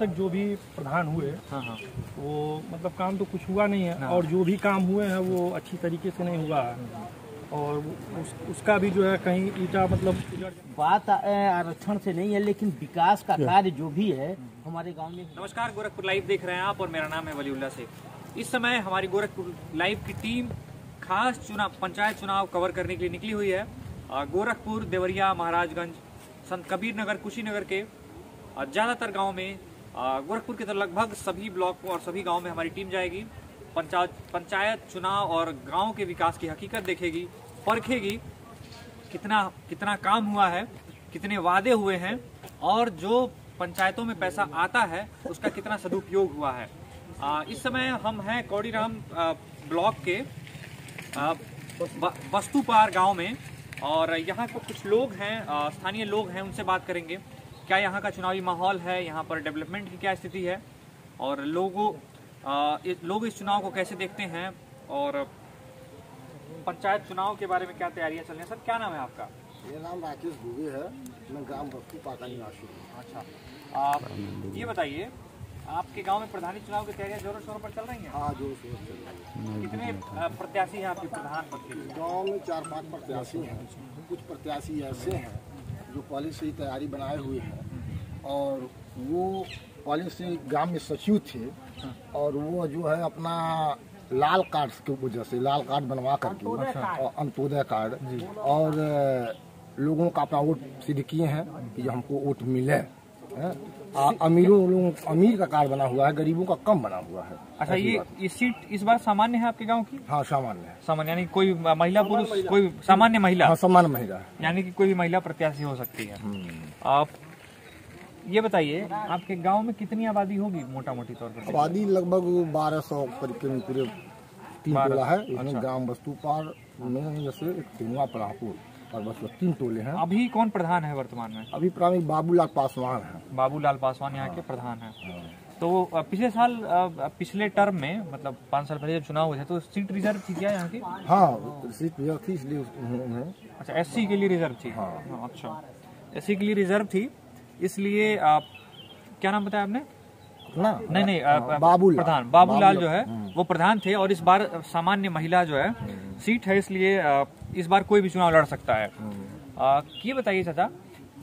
तक जो भी प्रधान हुए हाँ हाँ वो मतलब काम तो कुछ हुआ नहीं है, और जो भी काम हुए हैं वो अच्छी तरीके से नहीं हुआ है, और उसका भी जो है कहीं ईटा मतलब बात आरक्षण से नहीं है, लेकिन विकास का कार्य जो भी है हमारे गांव में। नमस्कार, गोरखपुर लाइव देख रहे हैं आप और मेरा नाम है वलीउल्लाह शेख। इस समय हमारी गोरखपुर लाइव की टीम खास पंचायत चुनाव कवर करने के लिए निकली हुई है। गोरखपुर, देवरिया, महाराजगंज, संत कबीर नगर, कुशीनगर के ज़्यादातर गांव में, गोरखपुर के तो लगभग सभी ब्लॉक और सभी गांव में हमारी टीम जाएगी। पंचायत चुनाव और गांव के विकास की हकीकत देखेगी, परखेगी कितना काम हुआ है, कितने वादे हुए हैं, और जो पंचायतों में पैसा आता है उसका कितना सदुपयोग हुआ है। इस समय हम हैं कौड़ीराम ब्लॉक के वस्तुपार गांव में, और यहाँ को कुछ लोग हैं, स्थानीय लोग हैं, उनसे बात करेंगे क्या यहाँ का चुनावी माहौल है, यहाँ पर डेवलपमेंट की क्या स्थिति है, और लोग इस चुनाव को कैसे देखते हैं, और पंचायत चुनाव के बारे में क्या तैयारियां चल रही हैं। सर, क्या नाम है आपका? मेरा नाम राकेश दुबे है, मैं ग्राम वस्तुपार का निवासी हूँ। अच्छा, आप ये बताइए, आपके गांव में प्रधानी चुनाव की तैयारियां जोरों शोरों पर चल रही हैं? हाँ, जोर शोर चल रही है। कितने प्रत्याशी हैं आपके प्रधान पद के लिए? गाँव में 4-5 प्रत्याशी हैं। कुछ प्रत्याशी ऐसे हैं जो पहले से ही तैयारी बनाए हुए हैं, और वो पहले से ग्राम में सचिव थे, और वो जो है अपना लाल कार्ड की वजह से लाल कार्ड बनवा करके और अंत्योदय कार्ड, और लोगों का अपना वोट सिद्ध किए हैं कि हमको वोट मिले। अमीर का कार्ड बना हुआ है, गरीबों का कम बना हुआ है। अच्छा, ये सीट इस बार सामान्य है आपके गांव की? हाँ, सामान्य है। सामान्य यानी कोई महिला पुरुष, कोई सामान्य महिला? हाँ, सामान्य महिला, यानी कि कोई भी महिला प्रत्याशी हो सकती है। आप ये बताइए, आपके गांव में कितनी आबादी होगी मोटा मोटी तौर पर? आबादी लगभग 1200 करीब पूरे 3 टोला है। यानी ग्राम वस्तुपार में जैसे एक तिनुआ परापुर और बस 3 टोले हैं। अभी कौन प्रधान है वर्तमान में? अभी प्राथमिक बाबूलाल पासवान है। बाबूलाल पासवान यहाँ के प्रधान है। तो पिछले साल, पिछले टर्म में, मतलब 5 साल पहले जब चुनाव हुए थे तो सीट रिजर्व थी क्या यहाँ की? हाँ, सीट रिजर्व थी, इसलिए उन्हें। अच्छा, एससी के लिए रिजर्व थी? हाँ। अच्छा, एससी के लिए रिजर्व थी, इसलिए क्या नाम बताया आपने? नहीं, बाबूलाल जो है वो प्रधान थे, और इस बार सामान्य महिला जो है सीट है, इसलिए इस बार कोई भी चुनाव लड़ सकता है। ये बताइए चाचा,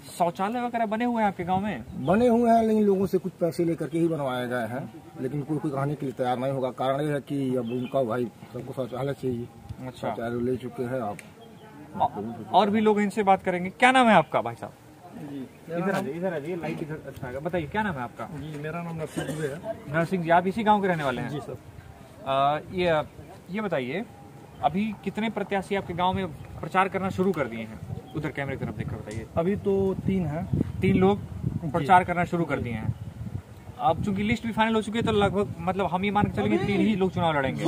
शौचालय वगैरह बने हुए हैं आपके गांव में? बने हुए हैं, लेकिन लोगों से कुछ पैसे लेकर के ही बनवाए गए हैं, लेकिन कोई कहने के लिए तैयार नहीं होगा। कारण ये है कि अब उनका भाई सबको शौचालय चाहिए। अच्छा, शौचालय ले चुके हैं आप। और भी लोग इनसे बात करेंगे। क्या नाम है आपका भाई साहब? इधर आइए, लाइट इधर। अच्छा, बताइए क्या नाम है आपका? जी, मेरा नाम नरसिंह दुबे है। नरसिंह जी, आप इसी गांव के रहने वाले हैं? जी सर। ये बताइए, अभी कितने प्रत्याशी आपके गांव में प्रचार करना शुरू कर दिए हैं? उधर कैमरे की तरफ देखकर बताइए। अभी तो 3 हैं। 3 लोग प्रचार करना शुरू कर दिए हैं। अब चूंकि लिस्ट भी फाइनल हो चुकी है तो लगभग, मतलब हम ये मान के चलेंगे 3 ही लोग चुनाव लड़ेंगे।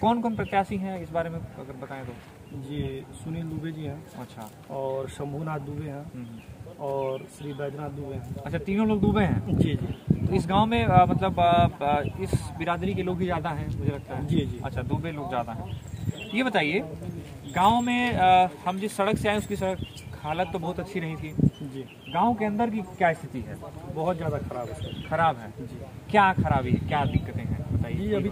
कौन कौन प्रत्याशी हैं इस बारे में अगर बताएं तो? जी, सुनील दुबे जी हैं। अच्छा, और शंभूनाथ दुबे हैं, और श्री बैजनाथ दुबे हैं। अच्छा, तीनों लोग दुबे हैं? जी जी। तो इस गांव में मतलब इस बिरादरी के लोग ही ज़्यादा हैं मुझे लगता है। जी जी। अच्छा, दुबे लोग ज़्यादा हैं। ये बताइए, गांव में हम जिस सड़क से आए उसकी सड़क हालत तो बहुत अच्छी नहीं थी जी। गांव के अंदर की क्या स्थिति है? बहुत ज़्यादा खराब है। खराब है जी। क्या खराबी है, क्या दिक्कतें हैं बताइए? जी, अभी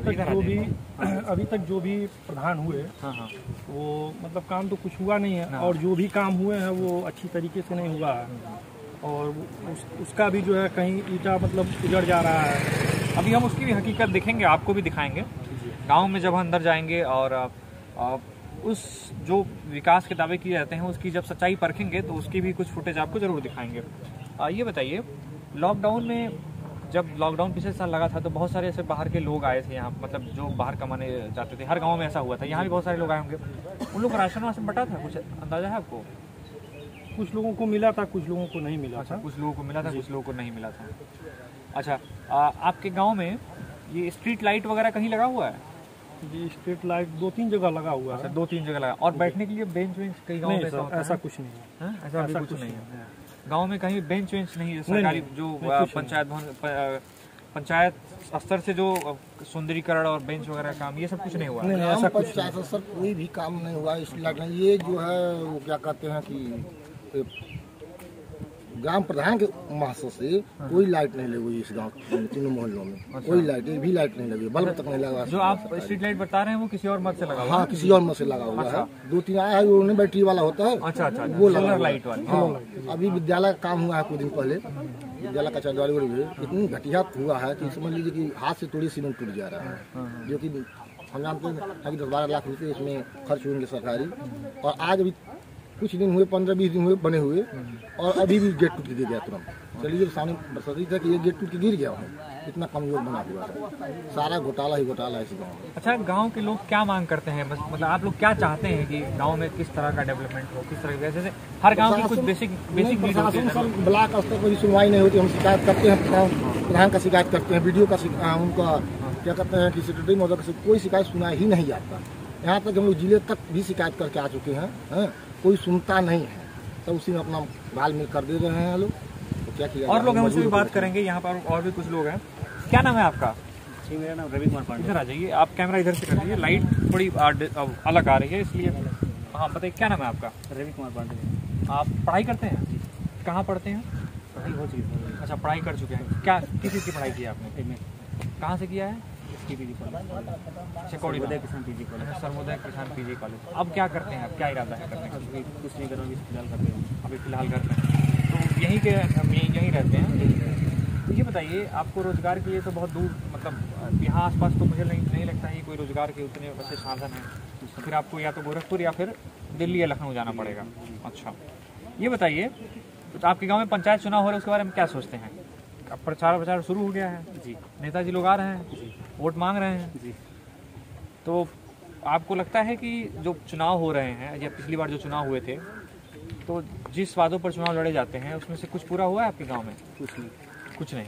तक जो भी प्रधान हुए, हाँ, वो मतलब काम तो कुछ हुआ नहीं है, और जो भी काम हुए हैं वो अच्छी तरीके से नहीं हुआ है, और उसका भी जो है कहीं ईटा मतलब उजड़ जा रहा है। अभी हम उसकी भी हकीकत दिखेंगे, आपको भी दिखाएंगे गांव में जब अंदर जाएंगे, और उस जो विकास के दावे किए जाते हैं उसकी जब सच्चाई परखेंगे तो उसकी भी कुछ फुटेज आपको जरूर दिखाएंगे। ये बताइए, लॉकडाउन में, जब लॉकडाउन पिछले साल लगा था तो बहुत सारे ऐसे बाहर के लोग आए थे यहाँ, मतलब जो बाहर कमाने जाते थे, हर गांव में ऐसा हुआ था, यहाँ भी बहुत सारे लोग आए होंगे। उन लोग को राशन वाशन बटा था, कुछ अंदाजा है आपको? कुछ लोगों को मिला था, कुछ लोगों को नहीं मिला था। कुछ लोगों को मिला था, कुछ लोगों को नहीं मिला था। अच्छा, आपके गाँव में ये स्ट्रीट लाइट वगैरह कहीं लगा हुआ है? जी, स्ट्रीट लाइट 2-3 जगह लगा हुआ है। 2-3 जगह लगा। और बैठने के लिए बेंच वेंच कई गाँव में ऐसा कुछ नहीं है। ऐसा कुछ नहीं है गाँव में, कहीं बेंच वेंच नहीं है सरकारी? जो पंचायत भवन, पंचायत स्तर से जो सुंदरीकरण और बेंच वगैरह काम, ये सब कुछ नहीं हुआ? नहीं, ऐसा पंचायत स्तर कोई भी काम नहीं हुआ। इसलिए ये जो है वो क्या कहते हैं कि ग्राम प्रधान के महसूस से कोई लाइट नहीं लगी हुई इस गांव तीनों मोहल्लों में। कोई लाइट, एक भी लाइट नहीं लगी, बल्ब तक नहीं लगा। जो आप स्ट्रीट लाइट बता रहे हैं वो किसी और मत से लगा हुआ है? हाँ, किसी और मत से लगा हुआ है। 2-3 आया है, वो नहीं बैटरी वाला होता है। अच्छा, वो लगा सोलर लाइट वाली। हाँ, अभी विद्यालय का काम हुआ है कुछ दिन पहले, विद्यालय का चौधरी इतनी घटिया हुआ है कि समझ लीजिए कि हाथ से थोड़ी सीमेंट टूट जा रहा है, जो कि हम जानते हैं कि 10-12 लाख रुपए इसमें खर्च होंगे सरकारी। और आज अभी कुछ दिन हुए, 15-20 दिन हुए बने हुए, और अभी भी गेट टूट के गिर गया तुरंत। चलिए सामने बरसाती था कि ये गेट टूट के गिर गया है, इतना कमजोर बना हुआ है। सारा घोटाला ही घोटाला है इस गाँव में। अच्छा, गांव के लोग क्या मांग करते हैं? बस मतलब आप लोग क्या चाहते हैं कि गांव में किस तरह का डेवलपमेंट हो, किस तरह के? जैसे हर गांव की कुछ बेसिक नीड होती है। सर, ब्लॉक स्तर पर भी सुनवाई नहीं होती, हम शिकायत करते हैं, प्रधान का शिकायत करते हैं, वीडियो का उनका क्या कहते हैं कि सेक्रेटरी महोदय से कोई शिकायत सुना ही नहीं जाता। यहाँ तक हम लोग जिले तक भी शिकायत करके आ चुके हैं, कोई सुनता नहीं है। तो उसी में अपना बाल मिल कर दे रहे हैं लोग, तो क्या किया। और लोग हमसे भी बात करेंगे, यहाँ पर और भी कुछ लोग हैं। क्या नाम है आपका? जी, मेरा नाम रवि कुमार पांडे। इधर आ जाइए, आप कैमरा इधर से कर लीजिए, लाइट थोड़ी अलग आ रही है इसलिए। हाँ बताइए, क्या नाम है आपका? रवि कुमार पांडे। आप पढ़ाई करते हैं? कहाँ पढ़ते हैं? पढ़ाई हो चुकी है। अच्छा, पढ़ाई कर चुके हैं। क्या किस चीज़ की पढ़ाई की है आपने? एमए कहाँ से किया है? पीजी कॉलेज, चिकौड़ी सर्वोदय किसान पीजी कॉलेज। सर्वोदय किसान पीजी कॉलेज। अब क्या करते हैं? अब क्या इरादा है करने का? अभी कुछ नहीं कर रहा हूँ, फिलहाल करते हैं। अभी फिलहाल घर में तो यहीं के हम यहीं रहते हैं। तो ये बताइए, आपको रोजगार के लिए तो बहुत दूर, मतलब यहाँ आसपास तो मुझे नहीं लगता है कोई रोजगार के उतने वैसे साधन हैं। तो फिर आपको या तो गोरखपुर या फिर दिल्ली या लखनऊ जाना पड़ेगा। अच्छा, ये बताइए, तो आपके गांव में पंचायत चुनाव हो रहा है, उसके बारे में क्या सोचते हैं? अब प्रचार शुरू हो गया है जी, नेताजी लोग आ रहे हैं जी, वोट मांग रहे हैं जी। तो आपको लगता है कि जो चुनाव हो रहे हैं या पिछली बार जो चुनाव हुए थे, तो जिस वादों पर चुनाव लड़े जाते हैं उसमें से कुछ पूरा हुआ है आपके गांव में? कुछ नहीं।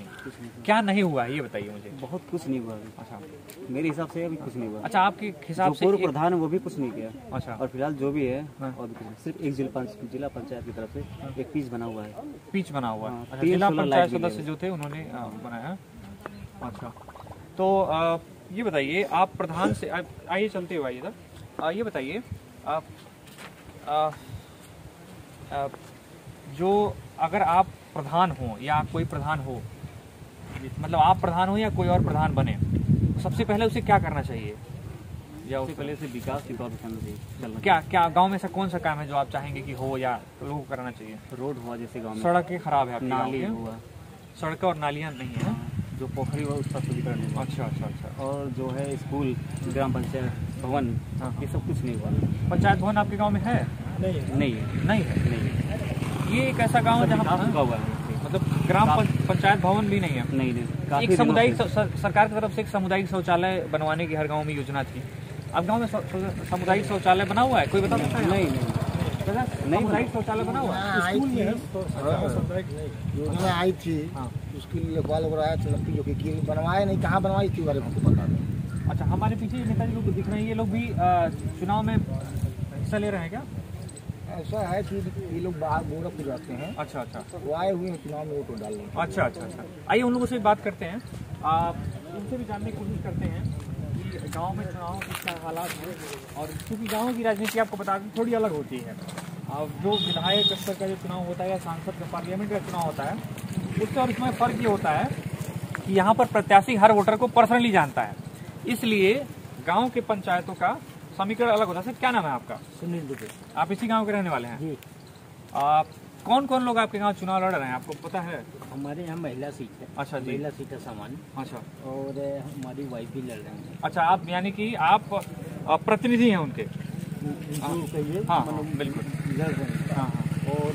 क्या नहीं हुआ है ये बताइए मुझे। बहुत कुछ नहीं हुआ। अच्छा, मेरे हिसाब से अभी कुछ नहीं हुआ। अच्छा, आपके हिसाब से पूर्व प्रधान है वो भी कुछ नहीं किया। अच्छा, और फिलहाल जो भी है हाँ। और सिर्फ एक जिला पंचायत की तरफ से एक पीच बना हुआ है। पीच बना हुआ है। हाँ, अच्छा, जिला पंचायत सदस्य जो थे उन्होंने बनाया। अच्छा, तो ये बताइए, आप प्रधान से आइए, चलते हुए आइए इधर। ये बताइए, आप जो अगर आप प्रधान हो या कोई प्रधान हो, मतलब आप प्रधान हो या कोई और प्रधान बने, तो सबसे पहले उसे क्या करना चाहिए? या उससे पहले से विकास की बात करना चाहिए। क्या गांव में ऐसा कौन सा काम है जो आप चाहेंगे कि हो या लोगों को कराना चाहिए? रोड हुआ जैसे गाँव में, सड़कें खराब है, नाली हुआ, सड़कें और नालियाँ नहीं है, जो पोखरी हुआ उसका शुद्धिकरण हुआ। अच्छा। और जो है स्कूल, ग्राम पंचायत भवन, हाँ। ये सब कुछ नहीं हुआ। पंचायत भवन आपके गाँव में है? नहीं है। ये एक ऐसा गाँव है जहाँ हुआ है, मतलब ग्राम पंचायत भवन भी नहीं है। नहीं। एक सामुदायिक सरकार की तरफ से एक सामुदायिक शौचालय बनवाने की हर गांव में योजना थी। अब गांव में सामुदायिक शौचालय बना हुआ है? कोई बता सकता है? नहीं, सामुदायिक शौचालय बना हुआ है? स्कूल में योजना आई थी, उसके लिए लिखवाल वगैरह आया था, जो कि बनवाए नहीं, कहाँ बनवाई थी बारे में हमको पता नहीं। अच्छा, हमारे पीछे नेताजी लोग दिख रहे हैं, ये लोग भी चुनाव में हिस्सा ले रहे हैं क्या? ऐसा है कि ये लोग बाहर गोरखपुर जाते हैं। अच्छा, वो आए हुए हैं चुनाव में वोट डालने। अच्छा। आइए उन लोगों से भी बात करते हैं, उनसे भी जानने की कोशिश करते हैं कि गांव में चुनाव के क्या हालात हैं। और क्योंकि गांव की राजनीति आपको बता दें थोड़ी अलग होती है। जो विधायक स्तर का जो चुनाव होता है या सांसद का, पार्लियामेंट का चुनाव होता है, उससे और इसमें फ़र्क ये होता है कि यहाँ पर प्रत्याशी हर वोटर को पर्सनली जानता है, इसलिए गाँव के पंचायतों का समीकरण अलग होता है। सर, क्या नाम है आपका? सुनील दुबे। आप इसी गांव के रहने वाले हैं जी। कौन कौन लोग आपके गांव चुनाव लड़ रहे हैं, आपको पता है? हमारे यहाँ महिला सीट है। अच्छा जी। महिला सीट है सामान्य। अच्छा। और हमारी वाइफ भी लड़ रहे हैं। अच्छा, आप यानी कि आप प्रतिनिधि हैं उनके? कहिए। हाँ, बिल्कुल लड़ रहे हैं। हाँ। और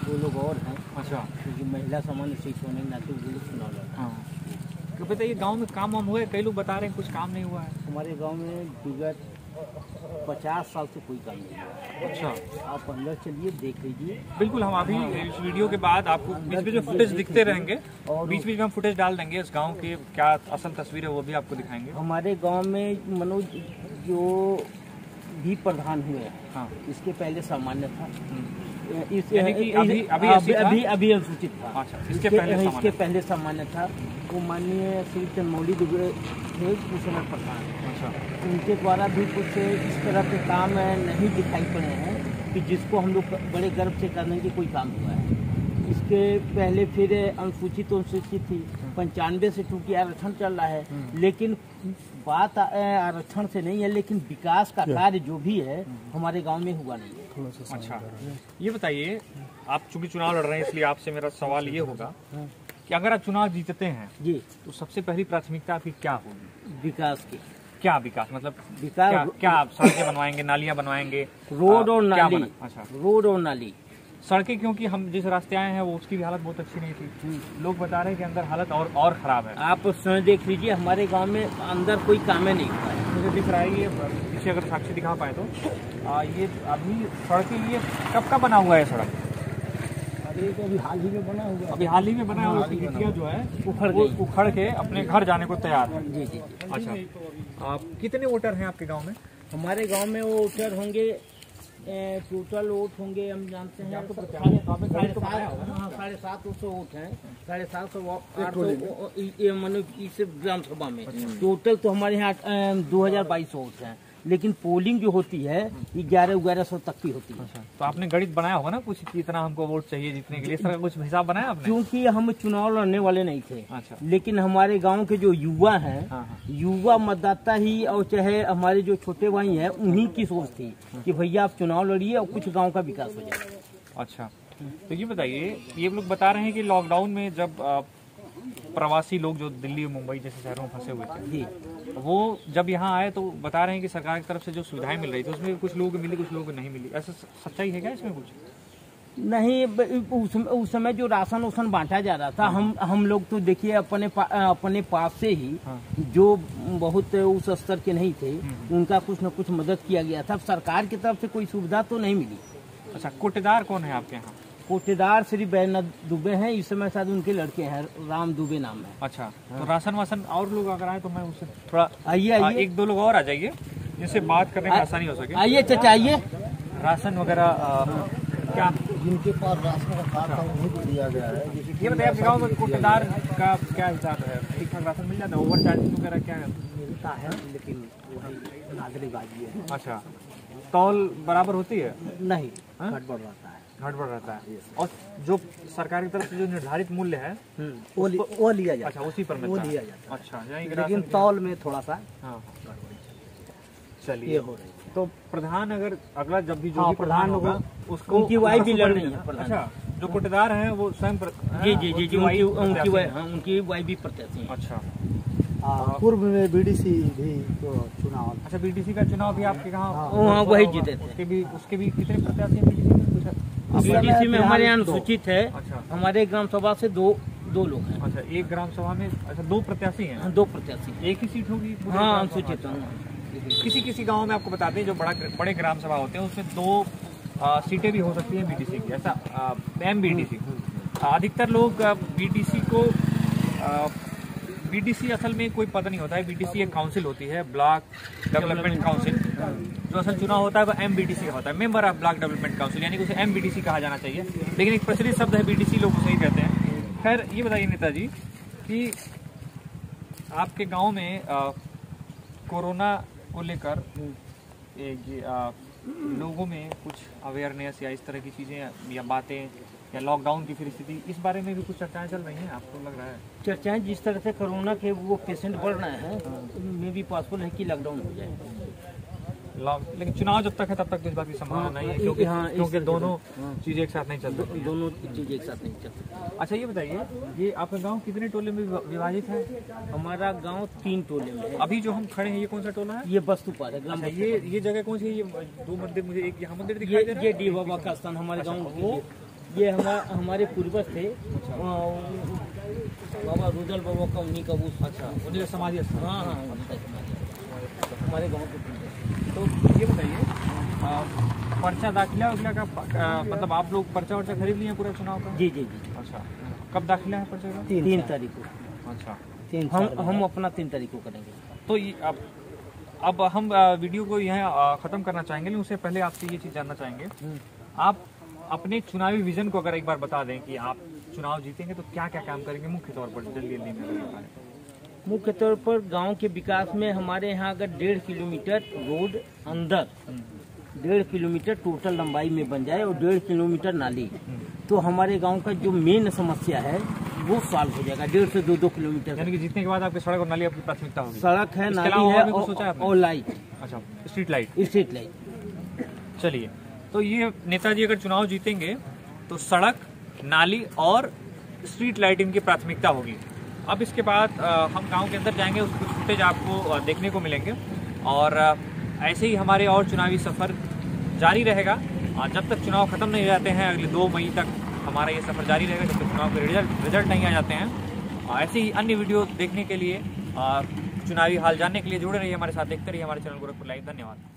दो लोग और हैं। अच्छा, क्योंकि महिला सामान्य सीट होने के नाते वो लोग चुनाव लड़ रहे हैं। हाँ। तो बताइए, गाँव में काम वाम हुए? कई लोग बता रहे हैं कुछ काम नहीं हुआ है। हमारे गाँव में विगत 50 साल से कोई काम नहीं हुआ। अच्छा, आप अंदर चलिए, देख लीजिए। बिल्कुल, हम अभी इस वीडियो के बाद आपको बीच में जो फुटेज दिखते रहेंगे, बीच में हम फुटेज डाल देंगे इस गांव के, क्या असल तस्वीर है वो भी आपको दिखाएंगे। हमारे गांव में मनोज जो भी प्रधान हुए, हाँ, इसके पहले सामान्य था। यानी कि अभी अनुसूचित था। अच्छा, इसके पहले सामान्य था। वो माननीय श्री चंद्रमौली दुबे थे उस समय प्रधान। अच्छा, उनके द्वारा भी कुछ इस तरह के काम नहीं दिखाई पड़े हैं कि जिसको हम लोग बड़े गर्व से करने की कोई काम हुआ है। इसके पहले फिर अनुसूचित थी, 95 से चूंकि आरक्षण चल रहा है, लेकिन बात आरक्षण से नहीं है, लेकिन विकास का कार्य जो भी है हमारे गांव में हुआ नहीं है। अच्छा, ये बताइए, आप चूंकि चुनाव लड़ रहे हैं इसलिए आपसे मेरा सवाल ये होगा कि अगर आप चुनाव जीतते हैं जी, तो सबसे पहली प्राथमिकता आपकी क्या होगी? विकास की। क्या विकास मतलब? विकास क्या आप सड़कें बनवाएंगे, नालियां बनवाएंगे, रोड और नाली? अच्छा, रोड और नाली। सड़कें, क्योंकि हम जिस रास्ते आए हैं वो उसकी भी हालत बहुत अच्छी नहीं थी, लोग बता रहे हैं कि अंदर हालत और खराब है। आप स्वयं देख लीजिए, हमारे गांव में अंदर कोई काम नहीं हुआ है। मुझे दिख रहा है ये पीछे, अगर साक्षी दिखा पाए तो ये अभी सड़कें, ये कब का बना हुआ है सड़क? अभी हाल ही में बना हुआ है। अभी हाल ही में बना हुआ, उसकी गिट्टियाँ जो है उखड़ के अपने घर जाने को तैयार है। जी जी। अच्छा, आप कितने वोटर हैं आपके गाँव में? हमारे गांव में वो वोटर होंगे, टोटल वोट होंगे, हम जानते हैं 750 वोट हैं, 750 मतलब इस ग्राम सभा में टोटल तो हमारे यहाँ 2022 वोट हैं, लेकिन पोलिंग जो होती है 1100 तक की होती है। तो आपने गणित बनाया होगा ना कुछ, कितना हमको वोट चाहिए जीतने के लिए, इस तरह का कुछ हिसाब बनाया आपने? क्योंकि हम चुनाव लड़ने वाले नहीं थे। अच्छा। लेकिन हमारे गांव के जो युवा हैं, युवा मतदाता ही, और चाहे हमारे जो छोटे भाई हैं, उन्हीं की सोच थी कि भैया आप चुनाव लड़िए और कुछ गाँव का विकास हो जाए। अच्छा, तो ये बताइए, ये लोग बता रहे हैं कि लॉकडाउन में जब प्रवासी लोग जो दिल्ली और मुंबई जैसे शहरों में फंसे हुए थे जी, वो जब यहाँ आए तो बता रहे हैं कि सरकार की तरफ से जो सुविधाएं मिल रही थी उसमें कुछ लोगों को मिली, कुछ लोगों को नहीं मिली। ऐसा सच्चाई है क्या इसमें कुछ? नहीं, उस समय जो राशन बांटा जा रहा था, हम लोग तो देखिए अपने पास से ही जो बहुत उस स्तर के नहीं थे, उनका कुछ न कुछ मदद किया गया था। सरकार की तरफ से कोई सुविधा तो नहीं मिली। अच्छा, कोटेदार कौन है आपके यहाँ? कोटेदार श्री बैजनाथ दुबे हैं, इस समय शायद उनके लड़के हैं, राम दुबे नाम है। अच्छा, तो राशन वासन और लोग अगर आए तो मैं उससे थोड़ा आइए, एक दो लोग और आ जाइए जिनसे बात करने में आसानी हो सके। आइए चाचा, आइए। राशन वगैरह क्या जिनके पास राशन का कार्ड था उन्हीं को दिया गया है। ये बताइए, आपके गाँव में कोटेदार का क्या हिसाब है? ठीक ठाक राशन मिल जाता है? ओवर चार्जिंग वगैरह क्या मिलता है, लेकिन नागरिकबाजी है। अच्छा, तौल बराबर होती है? नहीं, गड़बड़ रहता है। गड़बड़ रहता है। और जो सरकार की तरफ से जो निर्धारित मूल्य है वो लिया जाता है। अच्छा, उसी पर वो लिया जाता है। अच्छा, लेकिन तौल में थोड़ा सा चलिए हो रही है। तो प्रधान अगर अगला जब भी जो भी प्रधान होगा उसको उनकी वाइफ भी लड़ रही है। अच्छा, जो कोटेदार हैं वो स्वयं जी उनकी वाइफ भी प्रत्याशी है। अच्छा, पूर्व में बीडीसी भी तो चुनाव। अच्छा, बीडीसी का चुनाव भी आपके यहाँ वही जीते थे। उसके भी कितने प्रत्याशी हैं बीडीसी में? बीडीसी में हमारे यहाँ अनुसूचित है। अच्छा, हमारे ग्राम सभा से दो लोग हैं। अच्छा, एक ग्राम सभा में अच्छा 2 प्रत्याशी हैं? 2 प्रत्याशी, एक ही सीट होगी? हाँ, अनुसूचित। किसी गांव में आपको बताते हैं जो बड़े ग्राम सभा होते हैं उसमें 2 सीटें भी हो सकती हैं बीडीसी की, ऐसा एमबीडीसी। अधिकतर लोग बीडीसी असल में कोई पद नहीं होता है। बीडीसी एक काउंसिल होती है, ब्लॉक डेवलपमेंट काउंसिल। जो असल चुनाव होता है वो एमबीडीसी का होता है, member of block development council, यानी कि उसे एमबीडीसी कहा जाना चाहिए, लेकिन एक प्रचलित शब्द है बीडीसी, लोग उसे ही कहते हैं। खैर, ये बताइए नेताजी कि आपके गाँव में कोरोना को लेकर लोगों में कुछ अवेयरनेस या इस तरह की चीज़ें या बातें या लॉकडाउन की फिर स्थिति, इस बारे में भी कुछ चर्चाएं चल रही हैं? आपको लग रहा है चर्चाएं जिस तरह से कोरोना के वो पेशेंट बढ़ रहे हैं, उनमें भी पॉसिबल है कि लॉकडाउन हो जाए। लेकिन चुनाव जब तक है तब तक तो इस बात की संभावना नहीं है, क्योंकि दोनों चीजें एक साथ नहीं चल सकती। दोनों चीजें एक साथ नहीं चल सकती। अच्छा, ये बताइए, ये आपका गांव कितने टोले में विभाजित है? हमारा गांव 3 टोले में है। अभी जो हम खड़े हैं ये कौन सा टोला है? ये बस्तुपाल है। अच्छा, ये जगह कौन सी है? ये 2 मंदिर, मुझे एक यहाँ मंदिर दिखाई दे रहा है। ये डी बाबा का स्थान हमारे गाँव वो, ये हमारे पूर्वज थे, बाबा रुदल बाबा का, उन्हीं का वो। अच्छा, उन्हीं का समाधि स्थान। हाँ, हमारे गाँव के। तो ये बताइए, पर्चा दाखिला का मतलब आप लोग पर्चा वर्चा खरीद लिए पूरा चुनाव का? जी। अच्छा, कब दाखिला है पर्चे का? 3 तारीख को। अच्छा, हम अपना 3 तारीख को करेंगे। तो अब हम वीडियो को यहाँ ख़त्म करना चाहेंगे, लेकिन उससे पहले आपसे ये चीज़ जानना चाहेंगे, आप अपने चुनावी विजन को अगर एक बार बता दें कि आप चुनाव जीतेंगे तो क्या क्या काम करेंगे मुख्य तौर पर, जल्दी में? मुख्य तौर पर गांव के विकास में हमारे यहाँ अगर 1.5 किलोमीटर रोड अंदर, 1.5 किलोमीटर टोटल लंबाई में बन जाए और 1.5 किलोमीटर नाली, तो हमारे गांव का जो मेन समस्या है वो सॉल्व हो जाएगा। 1.5 से 2 किलोमीटर यानी कि जीतने के बाद आपकी सड़क और नाली आपकी प्राथमिकता होगी। सड़क है, इसके नाली अलावा है और भी कुछ सोचा है आपने? और लाइट, अच्छा, स्ट्रीट लाइट। Street light. चलिए, तो ये नेताजी अगर चुनाव जीतेंगे तो सड़क, नाली और स्ट्रीट लाइट इनकी प्राथमिकता होगी। अब इसके बाद हम गांव के अंदर जाएंगे, उसके कुछ फुटेज आपको देखने को मिलेंगे और ऐसे ही हमारे और चुनावी सफ़र जारी रहेगा। जब तक चुनाव खत्म नहीं हो जाते हैं, अगले 2 मई तक हमारा ये सफ़र जारी रहेगा, जब तक चुनाव के रिजल्ट नहीं आ जाते हैं। ऐसे ही अन्य वीडियो देखने के लिए, चुनावी हाल जानने के लिए जुड़े रहिए हमारे साथ, देखते रहिए हमारे चैनल गोरखपुर लाइव। धन्यवाद।